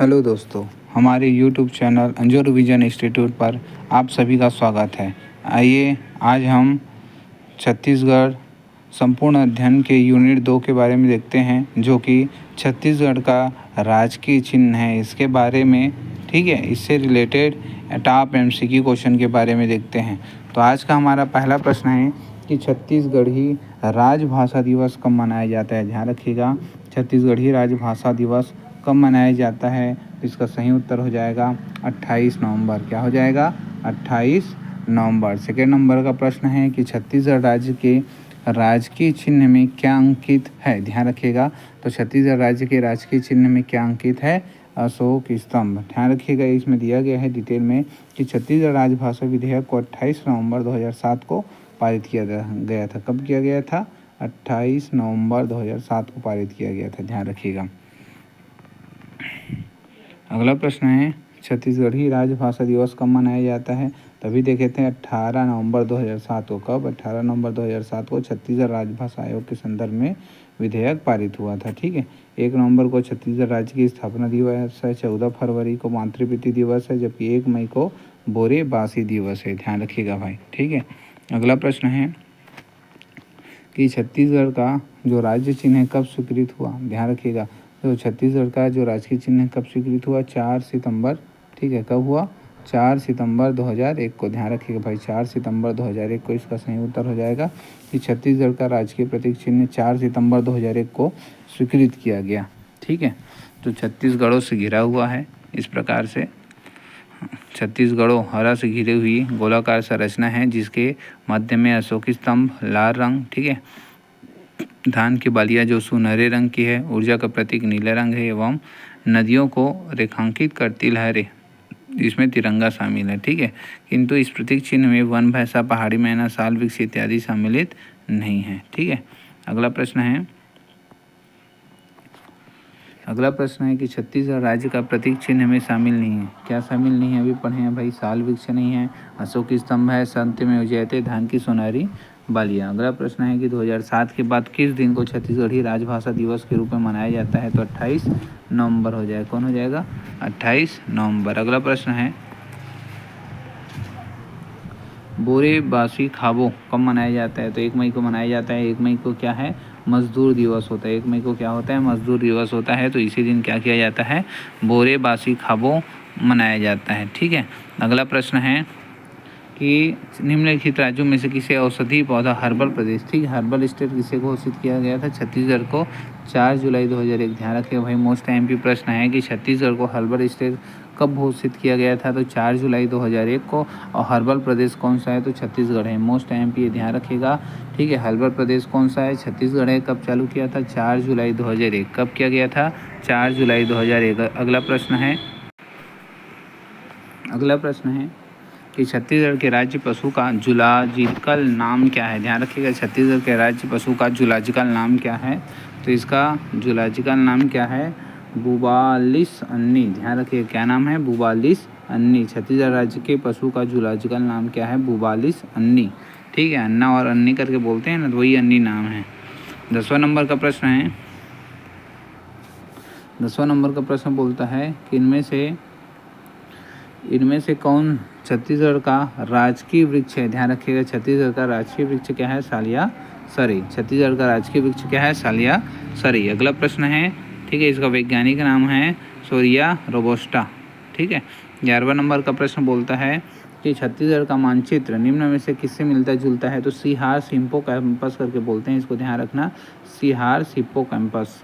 Hello दोस्तों, हमारे YouTube channel अंजुर vision institute पर आप सभी का स्वागत है। आइए आज हम छत्तीसगढ़ संपूर्ण अध्ययन के यूनिट 2 के बारे में देखते हैं, जो कि छत्तीसगढ़ का राजकीय चिन्ह है। इसके बारे में ठीक है, इससे रिलेटेड टॉप एमसीक्यू क्वेश्चन के बारे में देखते हैं। तो आज का हमारा पहला प्रश्न है कि छत्तीसगढ़ी राजभाषा दिवस कब मनाया जाता है। ध्यान रखिएगा, छत्तीसगढ़ी राजभाषा दिवस कब मनाया जाता है। इसका सही उत्तर हो जाएगा 28 नवंबर। क्या हो जाएगा? 28 नवंबर। सेकेंड नंबर का प्रश्न है कि छत्तीसगढ़ राज्य के राजकीय चिन्ह में क्या अंकित है। ध्यान रखिएगा, तो छत्तीसगढ़ राज्य के राजकीय चिन्ह में क्या अंकित है? अशोक स्तंभ। ध्यान रखिएगा, इसमें दिया गया है डिटेल में कि छत्तीसगढ़ राजभाषा विधेयक को 28 नवंबर 2007 को पारित किया गया था। कब किया गया था? 28 नवंबर 2007 को पारित किया गया था। ध्यान रखिएगा। अगला प्रश्न है छत्तीसगढ़ी राजभाषा दिवस कब मनाया जाता है। तभी देखे थे 18 नवंबर 2007 को। कब? 18 नवंबर 2007 को छत्तीसगढ़ राजभाषा आयोग के संदर्भ में विधेयक पारित हुआ था। ठीक है। 1 नवंबर को छत्तीसगढ़ राज्य की स्थापना दिवस है। 14 फरवरी को मातृप्रीति दिवस है, जबकि 1 मई को बोरेबासी दिवस है। ध्यान रखिएगा भाई। ठीक है। अगला प्रश्न है कि छत्तीसगढ़ का जो राज्य चिन्ह है कब स्वीकृत हुआ। ध्यान रखिएगा, तो छत्तीसगढ़ का जो राजकीय चिन्ह कब स्वीकृत हुआ? 4 सितंबर। ठीक है, कब हुआ? 4 सितंबर 2001 को। ध्यान रखिएगा भाई, 4 सितंबर 2001 को इसका सही उत्तर हो जाएगा कि छत्तीसगढ़ का राजकीय प्रतीक चिन्ह 4 सितंबर 2001 को स्वीकृत किया गया। ठीक है, तो छत्तीसगढ़ों से घिरा हुआ है इस प्रकार से। छत्तीसगढ़ों हरा से घिरी हुई गोलाकार संरचना है, जिसके मध्य में अशोक स्तंभ, लाल रंग, ठीक है, धान की बालियाँ जो सुनहरे रंग की है, ऊर्जा का प्रतीक नीले रंग है, एवं नदियों को रेखांकित करती लहरें, जिसमें तिरंगा शामिल है। ठीक है, किंतु इस प्रतीक चिन्ह में वन, भैंसा, पहाड़ी मैना, साल वृक्ष इत्यादि सम्मिलित नहीं है। ठीक है। अगला प्रश्न है कि छत्तीसगढ़ राज्य का प्रतीक चिन्ह में शामिल नहीं है। क्या शामिल नहीं है? अभी पढ़े हैं भाई। साल वृक्ष नहीं है, अशोक स्तंभ है, सत्यमेव जयते, धान की सुनहरी बालियाँ। अगला प्रश्न है कि 2007 के बाद किस दिन को छत्तीसगढ़ी राजभाषा दिवस के रूप में मनाया जाता है। तो 28 नवंबर हो जाएगा। कौन हो जाएगा? 28 नवंबर। अगला प्रश्न है बोरेबासी खाबो कब मनाया जाता है। तो 1 मई को मनाया जाता है। 1 मई को क्या है? मजदूर दिवस होता है। 1 मई को क्या होता है? मजदूर दिवस होता है। तो इसी दिन क्या किया जाता है? बोरेबासी खाबो मनाया जाता है। ठीक है। अगला प्रश्न है कि निम्नलिखित राज्यों में से किसे औषधि पौधा हर्बल प्रदेश, ठीक, हर्बल स्टेट किसे घोषित किया गया था? छत्तीसगढ़ को 4 जुलाई 2001। ध्यान रखिए भाई, मोस्ट एमपी प्रश्न है कि छत्तीसगढ़ को हर्बल स्टेट कब घोषित किया गया था। तो 4 जुलाई 2001 को। और हर्बल प्रदेश कौन सा है? तो छत्तीसगढ़ है। मोस्ट एमपी ध्यान रखिएगा। ठीक है, हर्बल प्रदेश कौन सा है? छत्तीसगढ़ है। कब चालू किया था? 4 जुलाई 2001। कब किया गया था? 4 जुलाई 2001। अगला प्रश्न है कि छत्तीसगढ़ के राज्य पशु का जूलॉजिकल नाम क्या है। ध्यान रखिएगा, छत्तीसगढ़ के राज्य पशु का जूलॉजिकल नाम क्या है। तो इसका जूलॉजिकल नाम क्या है? बुबालिस अन्नी। ध्यान रखिए, क्या नाम है? बुबालिस अन्नी। छत्तीसगढ़ राज्य के पशु का जूलॉजिकल नाम क्या है? बुबालिस अन्नी। ठीक है, अन्ना और अन्नी करके बोलते हैं ना, तो वही अन्नी नाम है। 10वां नंबर का प्रश्न बोलता है कि इनमें से कौन छत्तीसगढ़ का राजकीय वृक्ष है। ध्यान रखिएगा, छत्तीसगढ़ का राजकीय वृक्ष क्या है? सालिया सरी। छत्तीसगढ़ का राजकीय वृक्ष क्या है? सालिया सरी। अगला प्रश्न है, ठीक है, इसका वैज्ञानिक नाम है सोरिया रोबोस्टा। ठीक है। 11वां नंबर का प्रश्न बोलता है कि छत्तीसगढ़ का मानचित्र निम्न में से किससे मिलता जुलता है। तो सीहार्स हिप्पोकैम्पस करके बोलते हैं, इसको ध्यान रखना। सीहार्स हिप्पोकैम्पस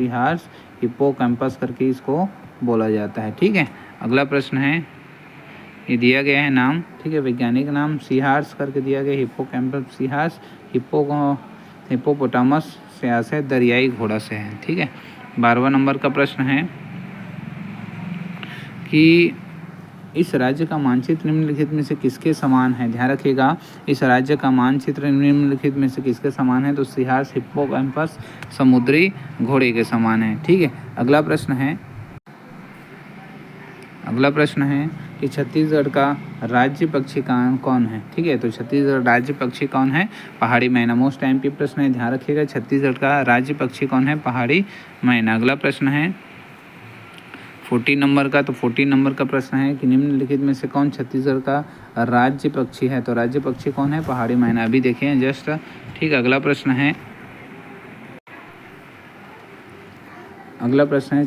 करके इसको बोला जाता है। ठीक है। अगला प्रश्न है, ये दिया गया है नाम, ठीक है, वैज्ञानिक नाम सीहार्स करके दिया गया, हिप्पोकैम्पस सीहार्स। हिप्पोपोटामस से आशय दरियाई घोड़ा से है। ठीक है। 12वां नंबर का प्रश्न है कि इस राज्य का मानचित्र निम्नलिखित में से किसके समान है। ध्यान रखिएगा, इस राज्य का मानचित्र निम्नलिखित में से किसके समान है। तो सीहार्स हिप्पोकैम्पस समुद्री घोड़े के समान है। ठीक है। अगला प्रश्न है कि छत्तीसगढ़ का राज्य पक्षी कौन है। ठीक है, तो छत्तीसगढ़ राज्य पक्षी कौन है? पहाड़ी मैना। मोस्ट एमपी प्रश्न है, ध्यान रखिएगा, छत्तीसगढ़ का राज्य पक्षी कौन है? पहाड़ी मैना। अगला प्रश्न है 14 नंबर का, तो 14 नंबर का प्रश्न है कि निम्नलिखित में से कौन छत्तीसगढ़ का राज्य पक्षी है। तो राज्य पक्षी कौन है, पहाड़ी मैना। अभी देखें जस्ट, ठीक। अगला प्रश्न है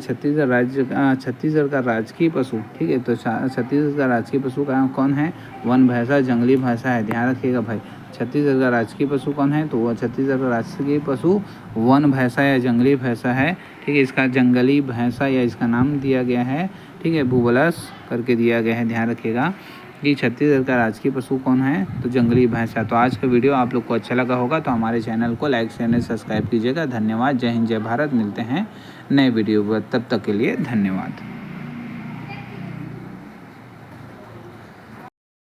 छत्तीसगढ़ का राजकीय पशु, ठीक है। तो छत्तीसगढ़ का राजकीय पशु का कौन है, वन भैंसा जंगली भैंसा है। ध्यान रखिएगा भाई, छत्तीसगढ़ का राजकीय पशु कौन है, तो वह छत्तीसगढ़ का राजकीय पशु वन भैंसा या जंगली भैंसा है, ठीक है। इसका जंगली भैंसा या इसका नाम दिया गया है, ठीक है, बुबलस करके दिया गया है। ध्यान रखिएगा कि छत्तीसगढ़ का राजकीय पशु कौन है, तो जंगली भैंसा। तो आज का वीडियो आप लोग को अच्छा लगा होगा तो हमारे चैनल को लाइक शेयर सब्सक्राइब कीजिएगा। धन्यवाद। जय हिंद जय भारत। मिलते हैं नए वीडियो पर, तब तक के लिए धन्यवाद।